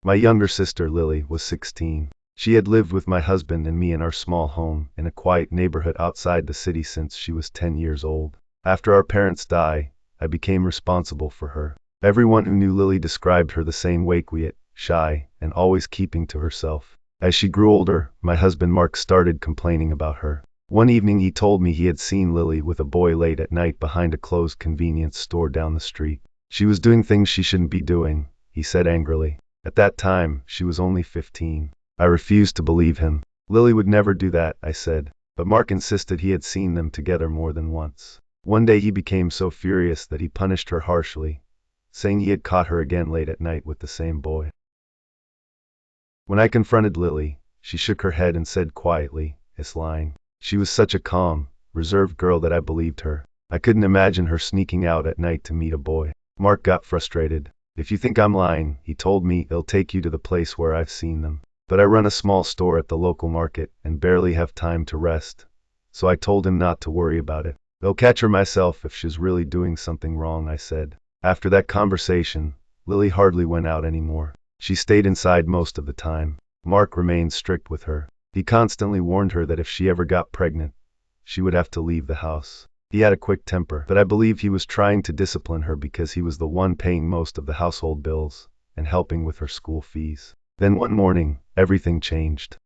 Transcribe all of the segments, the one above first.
My younger sister, Lily, was 16. She had lived with my husband and me in our small home in a quiet neighborhood outside the city since she was 10 years old. After our parents died, I became responsible for her. Everyone who knew Lily described her the same way: quiet, shy, and always keeping to herself. As she grew older, my husband Mark started complaining about her. One evening he told me he had seen Lily with a boy late at night behind a closed convenience store down the street. She was doing things she shouldn't be doing, he said angrily. At that time, she was only 15. I refused to believe him. Lily would never do that, I said. But Mark insisted he had seen them together more than once. One day he became so furious that he punished her harshly, saying he had caught her again late at night with the same boy. When I confronted Lily, she shook her head and said quietly, "It's lying." She was such a calm, reserved girl that I believed her. I couldn't imagine her sneaking out at night to meet a boy. Mark got frustrated. "If you think I'm lying," he told me, "it'll take you to the place where I've seen them. But I run a small store at the local market and barely have time to rest." So I told him not to worry about it. "They'll catch her myself if she's really doing something wrong," I said. After that conversation, Lily hardly went out anymore. She stayed inside most of the time. Mark remained strict with her. He constantly warned her that if she ever got pregnant, she would have to leave the house. He had a quick temper, but I believe he was trying to discipline her because he was the one paying most of the household bills and helping with her school fees. Then one morning, everything changed.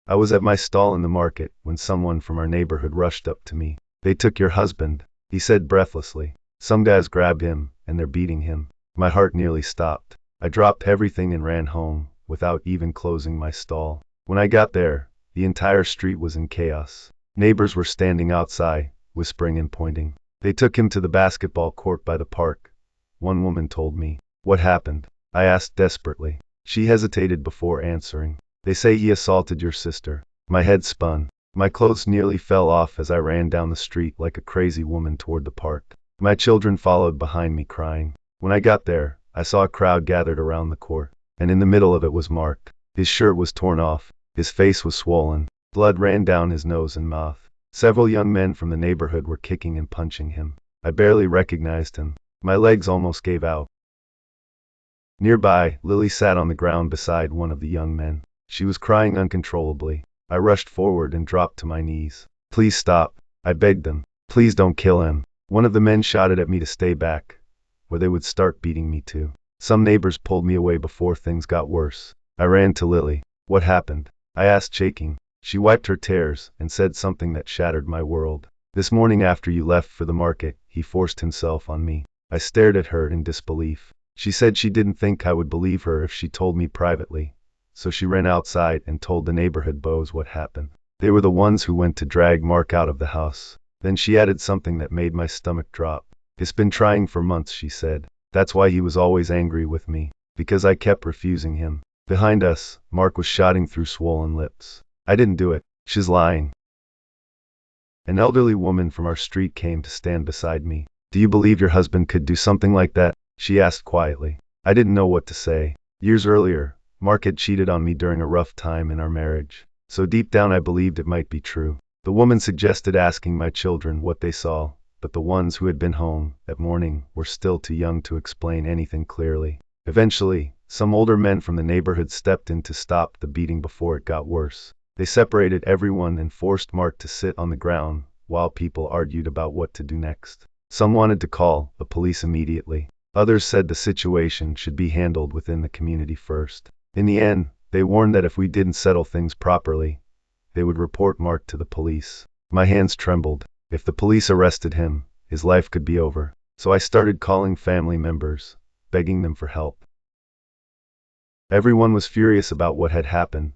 I was at my stall in the market when someone from our neighborhood rushed up to me. "They took your husband," he said breathlessly. "Some guys grabbed him, and they're beating him." My heart nearly stopped. I dropped everything and ran home, without even closing my stall. When I got there, the entire street was in chaos. Neighbors were standing outside, whispering and pointing. "They took him to the basketball court by the park," one woman told me. "What happened?" I asked desperately. She hesitated before answering. "They say he assaulted your sister." My head spun. My clothes nearly fell off as I ran down the street like a crazy woman toward the park. My children followed behind me crying. When I got there, I saw a crowd gathered around the court, and in the middle of it was Mark. His shirt was torn off. His face was swollen. Blood ran down his nose and mouth. Several young men from the neighborhood were kicking and punching him. I barely recognized him. My legs almost gave out. Nearby, Lily sat on the ground beside one of the young men. She was crying uncontrollably. I rushed forward and dropped to my knees. "Please stop," I begged them. "Please don't kill him." One of the men shouted at me to stay back, or they would start beating me too. Some neighbors pulled me away before things got worse. I ran to Lily. "What happened?" I asked, shaking. She wiped her tears and said something that shattered my world. "This morning after you left for the market, he forced himself on me." I stared at her in disbelief. She said she didn't think I would believe her if she told me privately, so she ran outside and told the neighborhood beaux what happened. They were the ones who went to drag Mark out of the house. Then she added something that made my stomach drop. "It's been trying for months," she said. "That's why he was always angry with me, because I kept refusing him." Behind us, Mark was shouting through swollen lips. "I didn't do it. She's lying." An elderly woman from our street came to stand beside me. "Do you believe your husband could do something like that?" she asked quietly. I didn't know what to say. Years earlier, Mark had cheated on me during a rough time in our marriage, so deep down I believed it might be true. The woman suggested asking my children what they saw, but the ones who had been home that morning were still too young to explain anything clearly. Eventually, some older men from the neighborhood stepped in to stop the beating before it got worse. They separated everyone and forced Mark to sit on the ground while people argued about what to do next. Some wanted to call the police immediately. Others said the situation should be handled within the community first. In the end, they warned that if we didn't settle things properly, they would report Mark to the police. My hands trembled. If the police arrested him, his life could be over. So I started calling family members, begging them for help. Everyone was furious about what had happened,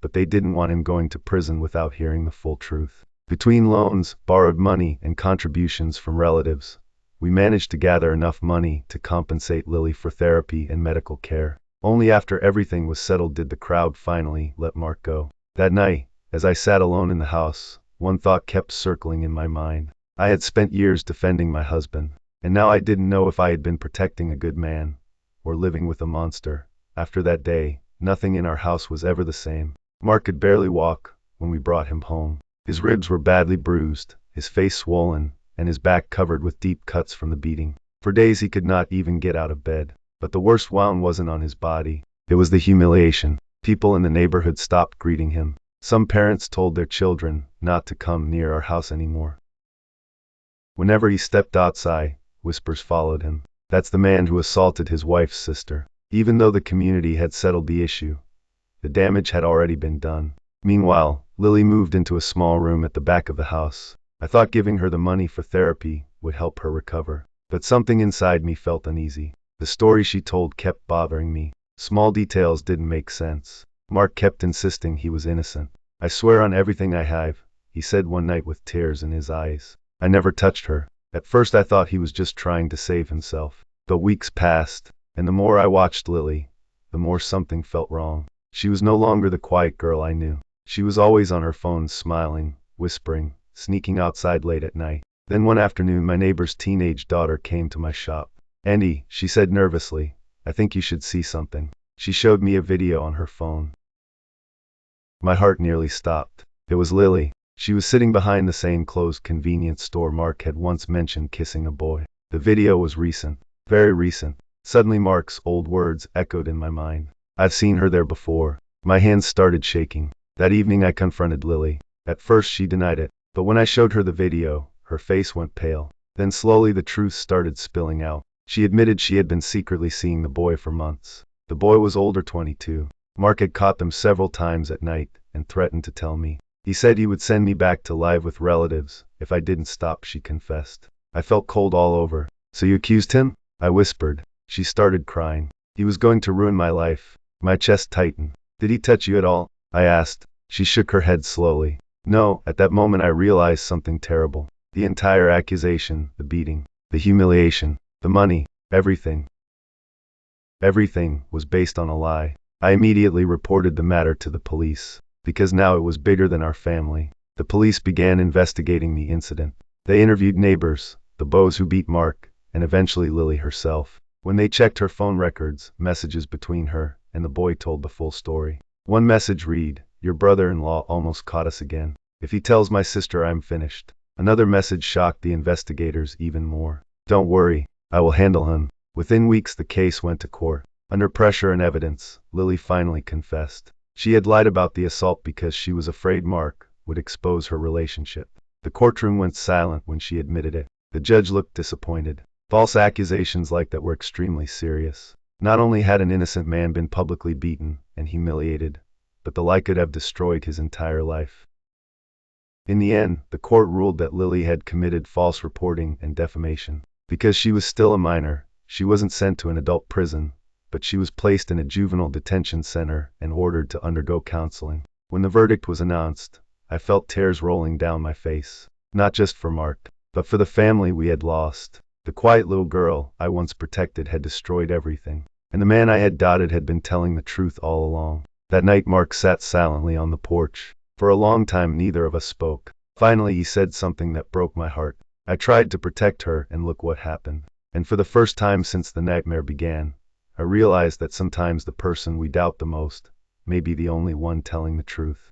but they didn't want him going to prison without hearing the full truth. Between loans, borrowed money, and contributions from relatives, we managed to gather enough money to compensate Lily for therapy and medical care. Only after everything was settled did the crowd finally let Mark go. That night, as I sat alone in the house, one thought kept circling in my mind. I had spent years defending my husband, and now I didn't know if I had been protecting a good man or living with a monster. After that day, nothing in our house was ever the same. Mark could barely walk when we brought him home. His ribs were badly bruised, his face swollen, and his back covered with deep cuts from the beating. For days he could not even get out of bed. But the worst wound wasn't on his body. It was the humiliation. People in the neighborhood stopped greeting him. Some parents told their children not to come near our house anymore. Whenever he stepped outside, whispers followed him. That's the man who assaulted his wife's sister. Even though the community had settled the issue, the damage had already been done. Meanwhile, Lily moved into a small room at the back of the house. I thought giving her the money for therapy would help her recover. But something inside me felt uneasy. The story she told kept bothering me. Small details didn't make sense. Mark kept insisting he was innocent. I swear on everything I have, he said one night with tears in his eyes. I never touched her. At first I thought he was just trying to save himself. But weeks passed, and the more I watched Lily, the more something felt wrong. She was no longer the quiet girl I knew. She was always on her phone smiling, whispering, sneaking outside late at night. Then one afternoon my neighbor's teenage daughter came to my shop. "Andy," she said nervously, "I think you should see something." She showed me a video on her phone. My heart nearly stopped. It was Lily. She was sitting behind the same closed convenience store Mark had once mentioned kissing a boy. The video was recent. Very recent. Suddenly Mark's old words echoed in my mind. I've seen her there before. My hands started shaking. That evening I confronted Lily. At first she denied it, but when I showed her the video, her face went pale. Then slowly the truth started spilling out. She admitted she had been secretly seeing the boy for months. The boy was older, 22. Mark had caught them several times at night and threatened to tell me. He said he would send me back to live with relatives if I didn't stop, she confessed. I felt cold all over. "So you accused him?" I whispered. She started crying. "He was going to ruin my life." My chest tightened. "Did he touch you at all?" I asked. She shook her head slowly. "No." At that moment I realized something terrible. The entire accusation, the beating, the humiliation, the money, everything was based on a lie. I immediately reported the matter to the police, because now it was bigger than our family. The police began investigating the incident. They interviewed neighbors, the boys who beat Mark, and eventually Lily herself. When they checked her phone records, messages between her and the boy told the full story. One message read, "Your brother-in-law almost caught us again. If he tells my sister, I'm finished." Another message shocked the investigators even more. "Don't worry, I will handle him." Within weeks the case went to court. Under pressure and evidence, Lily finally confessed. She had lied about the assault because she was afraid Mark would expose her relationship. The courtroom went silent when she admitted it. The judge looked disappointed. False accusations like that were extremely serious. Not only had an innocent man been publicly beaten and humiliated, but the lie could have destroyed his entire life. In the end, the court ruled that Lily had committed false reporting and defamation. Because she was still a minor, she wasn't sent to an adult prison, but she was placed in a juvenile detention center and ordered to undergo counseling. When the verdict was announced, I felt tears rolling down my face. Not just for Mark, but for the family we had lost. The quiet little girl I once protected had destroyed everything. And the man I had doubted had been telling the truth all along. That night Mark sat silently on the porch. For a long time neither of us spoke. Finally he said something that broke my heart. I tried to protect her, and look what happened. And for the first time since the nightmare began, I realized that sometimes the person we doubt the most may be the only one telling the truth.